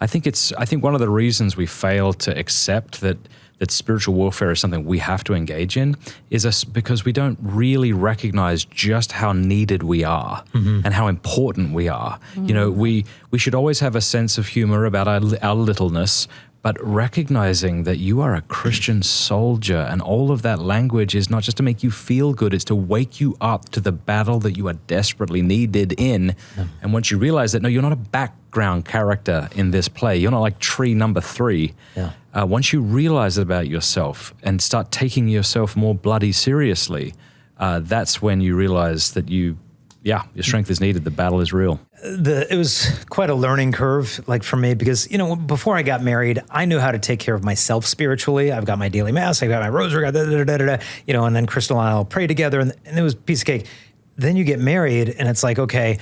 I think one of the reasons we fail to accept that spiritual warfare is something we have to engage in is because we don't really recognize just how needed we are and how important we are. You know, we should always have a sense of humor about our littleness, but recognizing that you are a Christian soldier and all of that language is not just to make you feel good, it's to wake you up to the battle that you are desperately needed in. And once you realize that, no, you're not a background character in this play. You're not like tree number 3. Once you realize it about yourself and start taking yourself more bloody seriously, that's when you realize that your strength is needed. The battle is real. It was quite a learning curve, like for me, because, you know, before I got married, I knew how to take care of myself spiritually. I've got my daily mass, I've got my rosary, you know, and then Crystalina and I'll pray together, and it was a piece of cake. Then you get married, and it's like, okay,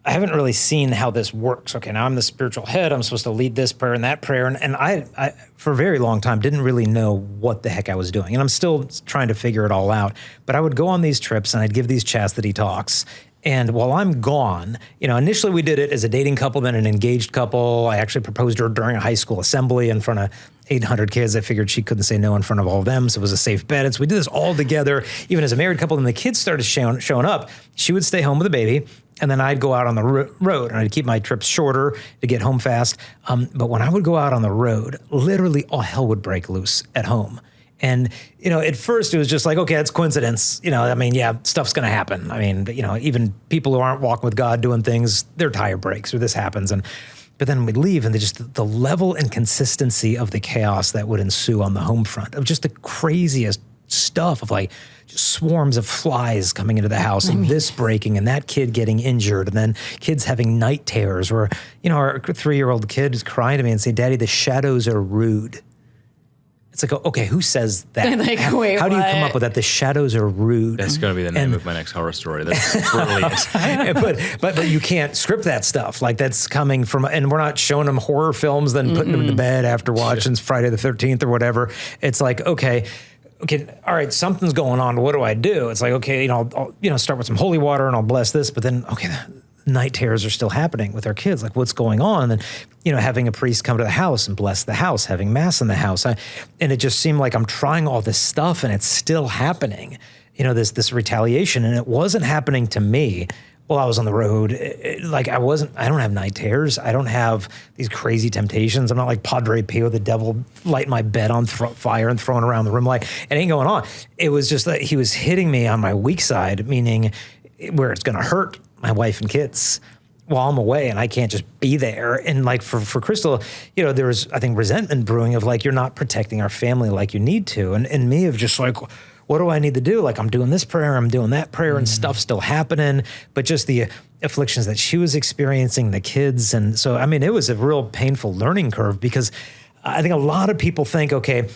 I haven't really seen how this works. Okay, now I'm the spiritual head. I'm supposed to lead this prayer and that prayer. And I, for a very long time, didn't really know what the heck I was doing. And I'm still trying to figure it all out. But I would go on these trips and I'd give these chastity talks. And while I'm gone, you know, initially we did it as a dating couple, then an engaged couple. I actually proposed to her during a high school assembly in front of 800 kids. I figured she couldn't say no in front of all of them, so it was a safe bet. And so we did this all together, even as a married couple. And the kids started showing up. She would stay home with the baby, and then I'd go out on the road, and I'd keep my trips shorter to get home fast. But when I would go out on the road, literally all hell would break loose at home. And, you know, at first it was just like, okay, it's coincidence. You know, I mean, yeah, stuff's going to happen. I mean, you know, even people who aren't walking with God doing things, their tire breaks or this happens. But then we'd leave, and the level and consistency of the chaos that would ensue on the home front of just the craziest stuff of like just swarms of flies coming into the house and this breaking and that kid getting injured, and then kids having night terrors, or, you know, our 3-year-old kid is crying to me and say, "Daddy, the shadows are rude." It's like, okay, who says that? Like, wait, how do you come up with that? The shadows are rude. That's going to be the name of my next horror story. That's brilliant. but you can't script that stuff. Like, that's coming from, and we're not showing them horror films, then putting them to bed after watching Friday the 13th or whatever. It's like, okay, all right, something's going on. What do I do? It's like, okay, you know, I'll start with some holy water and I'll bless this, but then, okay, night terrors are still happening with our kids. Like, what's going on? And, you know, having a priest come to the house and bless the house, having mass in the house. And it just seemed like I'm trying all this stuff and it's still happening, you know, this retaliation. And it wasn't happening to me while I was on the road. I don't have night terrors. I don't have these crazy temptations. I'm not like Padre Pio, the devil lighting my bed on fire and throwing around the room. Like, it ain't going on. It was just that he was hitting me on my weak side, meaning where it's going to hurt my wife and kids while I'm away, and I can't just be there. And like for Crystal, you know, there was, I think, resentment brewing of like, you're not protecting our family like you need to. And me of just like, what do I need to do? Like, I'm doing this prayer, I'm doing that prayer, and stuff's still happening. But just the afflictions that she was experiencing, the kids. And so, I mean, it was a real painful learning curve, because I think a lot of people think, okay,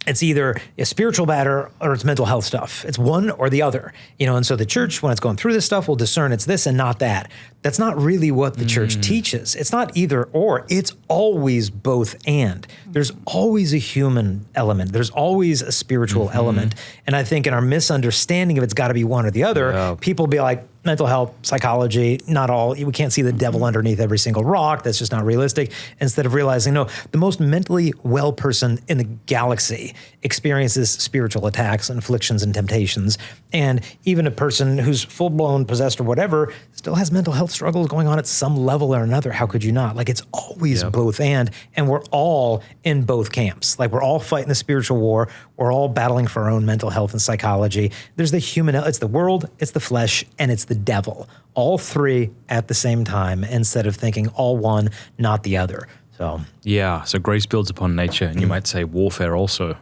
it's either a spiritual matter or it's mental health stuff. It's one or the other, you know. And so the church, when it's going through this stuff, will discern it's this and not that. That's not really what the church teaches. It's not either or. It's always both and. There's always a human element. There's always a spiritual element. And I think in our misunderstanding of it's got to be one or the other, people be like, mental health, psychology, not all. We can't see the devil underneath every single rock. That's just not realistic. Instead of realizing, no, the most mentally well person in the galaxy experiences spiritual attacks and afflictions and temptations. And even a person who's full-blown possessed or whatever still has mental health struggles going on at some level or another. How could you not? Like, it's always both and we're all in both camps. Like, we're all fighting the spiritual war. We're all battling for our own mental health and psychology. There's the human, it's the world, it's the flesh, and it's the devil. All three at the same time, instead of thinking all one, not the other. So grace builds upon nature, and you might say warfare also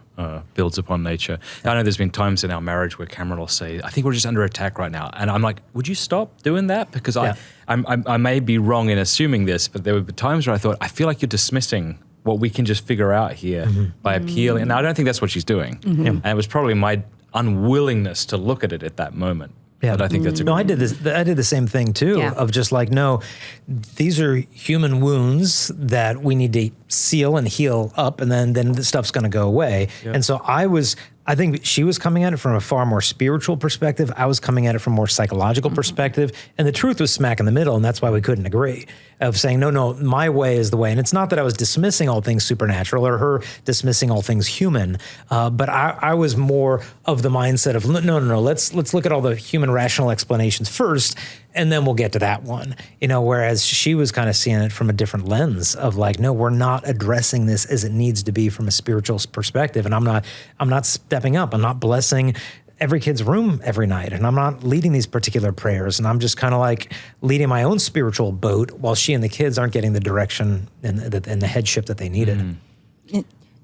builds upon nature. I know there's been times in our marriage where Cameron will say, "I think we're just under attack right now," and I'm like, "Would you stop doing that?" Because I may be wrong in assuming this, but there were times where I thought, I feel like you're dismissing what we can just figure out here by appealing. And I don't think that's what she's doing. And it was probably my unwillingness to look at it at that moment. Yeah, but I think that's I did the same thing too. Of just like, no, these are human wounds that we need to seal and heal up, and then the stuff's going to go away. Yep. And so I think she was coming at it from a far more spiritual perspective. I was coming at it from a more psychological perspective. And the truth was smack in the middle. And that's why we couldn't agree, of saying, no, my way is the way. And it's not that I was dismissing all things supernatural or her dismissing all things human. But I was more of the mindset of, no, let's look at all the human rational explanations first, and then we'll get to that one. Whereas she was kind of seeing it from a different lens of like, no, we're not addressing this as it needs to be from a spiritual perspective. And I'm not stepping up. I'm not blessing every kid's room every night. And I'm not leading these particular prayers. And I'm just kind of like leading my own spiritual boat while she and the kids aren't getting the direction and the headship that they needed.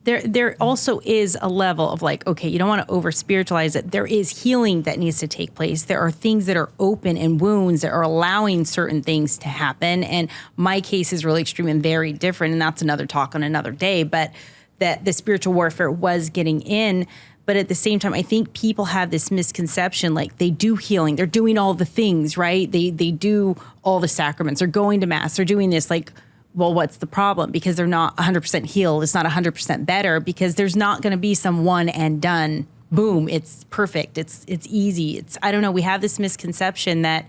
There also is a level of like, okay, you don't want to over spiritualize it. There is healing that needs to take place. There are things that are open and wounds that are allowing certain things to happen. And my case is really extreme and very different. And that's another talk on another day. But that the spiritual warfare was getting in. But at the same time, I think people have this misconception, like they do healing. They're doing all the things, right? They do all the sacraments. They're going to mass. They're doing this like, well, what's the problem? Because they're not 100% healed. It's not 100% better because there's not going to be some one and done, boom, it's perfect. It's easy. I don't know. We have this misconception that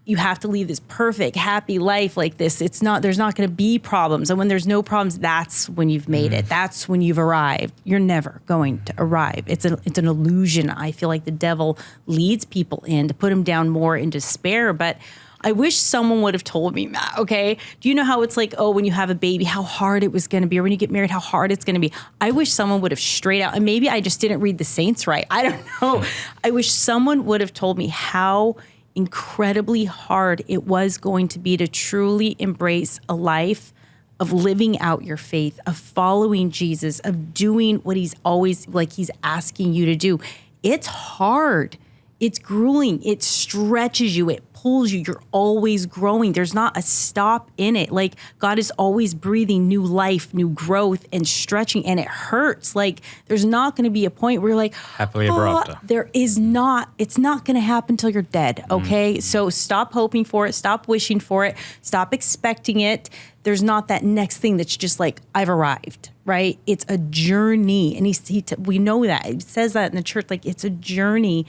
you have to lead this perfect, happy life like this. There's not going to be problems. And when there's no problems, that's when you've made it. That's when you've arrived. You're never going to arrive. It's an illusion. I feel like the devil leads people in to put them down more in despair. But I wish someone would have told me, Matt, okay? Do you know how it's like, when you have a baby, how hard it was going to be, or when you get married, how hard it's going to be? I wish someone would have straight out, and maybe I just didn't read the saints right. I don't know. I wish someone would have told me how incredibly hard it was going to be to truly embrace a life of living out your faith, of following Jesus, of doing what he's asking you to do. It's hard. It's grueling. It stretches you. It pulls you. You're always growing. There's not a stop in it. Like God is always breathing new life, new growth, and stretching, and it hurts. Like there's not going to be a point where you're like, happily ever after. There is not. It's not going to happen till you're dead. Okay, so stop hoping for it. Stop wishing for it. Stop expecting it. There's not that next thing that's just like I've arrived. Right? It's a journey, and we know that. It says that in the church. Like it's a journey.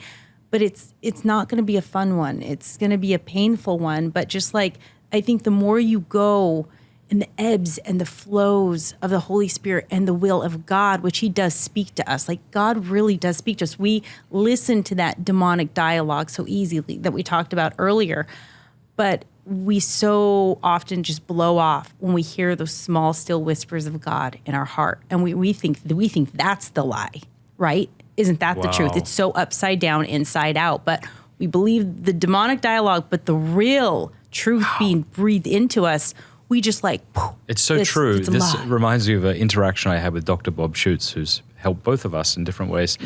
But it's not going to be a fun one. It's going to be a painful one. But just like, I think the more you go in the ebbs and the flows of the Holy Spirit and the will of God, which he does speak to us, like God really does speak to us. We listen to that demonic dialogue so easily that we talked about earlier. But we so often just blow off when we hear those small, still whispers of God in our heart. And we think that's the lie, right? Isn't that the truth? It's so upside down, inside out. But we believe the demonic dialogue, but the real truth being breathed into us, we just like, it's so true. This reminds me of an interaction I had with Dr. Bob Schutz, who's helped both of us in different ways.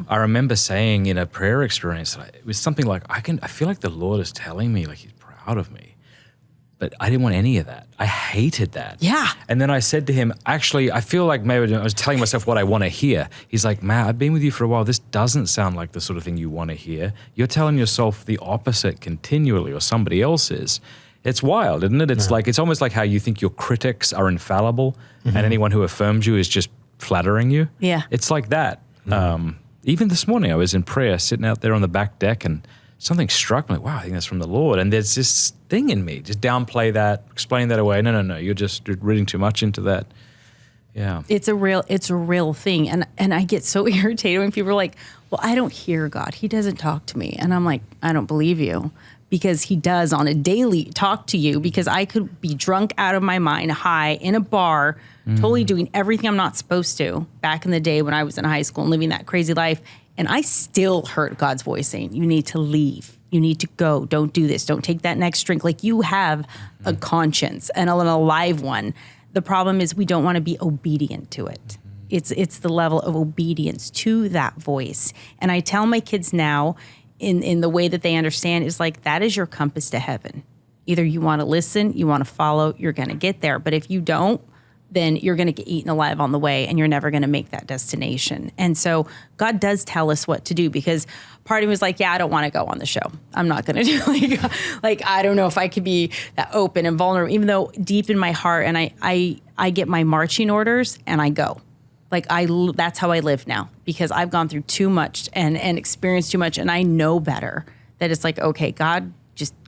I remember saying in a prayer experience, it was something like, I feel like the Lord is telling me like he's proud of me. But I didn't want any of that. I hated that. Yeah. And then I said to him, actually, I feel like maybe I was telling myself what I want to hear. He's like, Matt, I've been with you for a while. This doesn't sound like the sort of thing you want to hear. You're telling yourself the opposite continually, or somebody else is. It's wild, isn't it? It's like, it's almost like how you think your critics are infallible and anyone who affirms you is just flattering you. Yeah. It's like that. Even this morning I was in prayer, sitting out there on the back deck, and something struck me. Wow, I think that's from the Lord. And there's this thing in me, just downplay that, explain that away. No, you're reading too much into that. Yeah. It's a real thing. And I get so irritated when people are like, well, I don't hear God. He doesn't talk to me. And I'm like, I don't believe you, because he does on a daily talk to you, because I could be drunk out of my mind, high in a bar, totally doing everything I'm not supposed to back in the day when I was in high school and living that crazy life. And I still heard God's voice saying, you need to leave. You need to go. Don't do this. Don't take that next drink. Like, you have a conscience, and an alive one. The problem is we don't want to be obedient to it. It's the level of obedience to that voice. And I tell my kids now, in the way that they understand, is like, that is your compass to heaven. Either you want to listen, you want to follow, you're going to get there. But if you don't, then you're going to get eaten alive on the way and you're never going to make that destination. And so God does tell us what to do, because part of me was like, yeah, I don't want to go on the show. I'm not going to do like, I don't know if I could be that open and vulnerable, even though deep in my heart, and I get my marching orders and I go. Like that's how I live now, because I've gone through too much and experienced too much. And I know better that it's like, okay, God,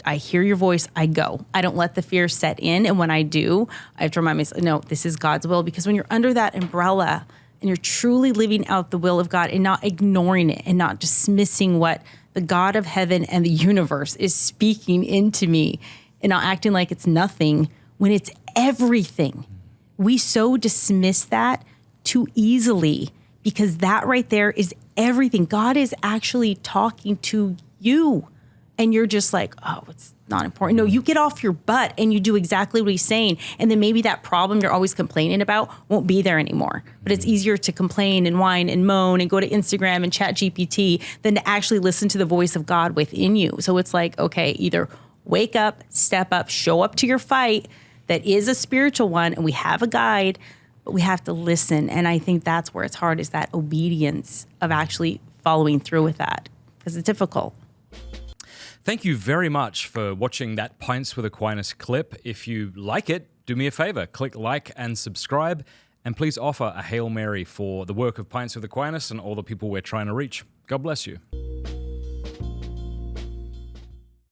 I hear your voice, I go. I don't let the fear set in. And when I do, I have to remind myself, no, this is God's will. Because when you're under that umbrella and you're truly living out the will of God and not ignoring it and not dismissing what the God of heaven and the universe is speaking into me and not acting like it's nothing when it's everything. We so dismiss that too easily, because that right there is everything. God is actually talking to you. And you're just like, oh, it's not important. No, you get off your butt and you do exactly what he's saying. And then maybe that problem you're always complaining about won't be there anymore. But it's easier to complain and whine and moan and go to Instagram and chat GPT than to actually listen to the voice of God within you. So it's like, okay, either wake up, step up, show up to your fight that is a spiritual one, and we have a guide, but we have to listen. And I think that's where it's hard, is that obedience of actually following through with that, because it's difficult. Thank you very much for watching that Pints with Aquinas clip. If you like it, do me a favor, click like and subscribe, and please offer a Hail Mary for the work of Pints with Aquinas and all the people we're trying to reach. God bless you.